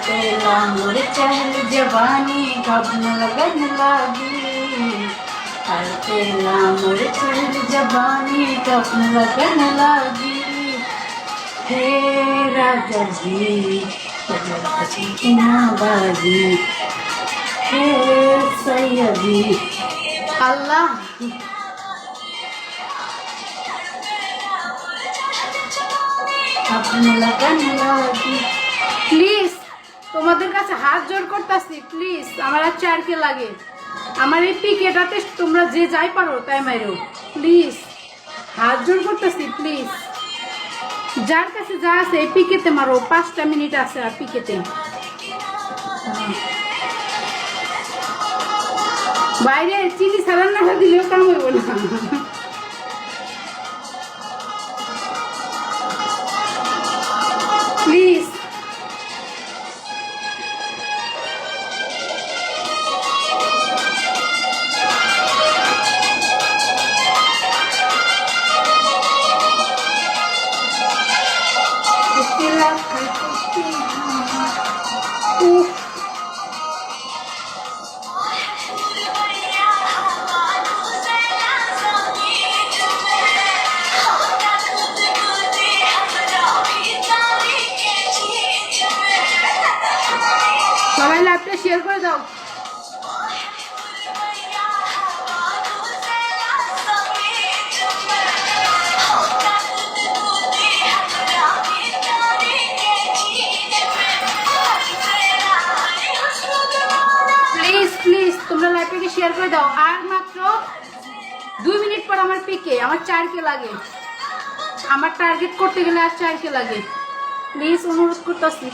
तेला मोर चहल जवानी कब न लगन लागी, हर तेला मोर चहल जवानी कब न लगन लागी। हे राजा जी ना बाजी, हे सैयदी अल्लाह अपने लगन लागी। প্লিজ তোমাদের কাছে হাত জোর করতেছি, প্লিজ আমার আর চারকে লাগে, আমার এই পিকেটাতে তোমরা যে যাই পারো তাই মারো, প্লিজ হাত জোর করতেছি, প্লিজ যার কাছে যা আছে এই পিকেতে মারো, 5টা মিনিট আছে আর পিকেতে। বাইরে চিনি সালান না দিলেও কাম হইব না। প্লিজ সবাই লাইভটা শেয়ার করে দাও। প্লিজ প্লিজ তোমরা লাইভটাকে শেয়ার করে দাও। আর মাত্র 2 মিনিট পর আমার পিকে, আমার 4কে লাগে, আমার টার্গেট করতে গেলে আর 4কে লাগে। প্লিজ অনুরোধ করতেছি।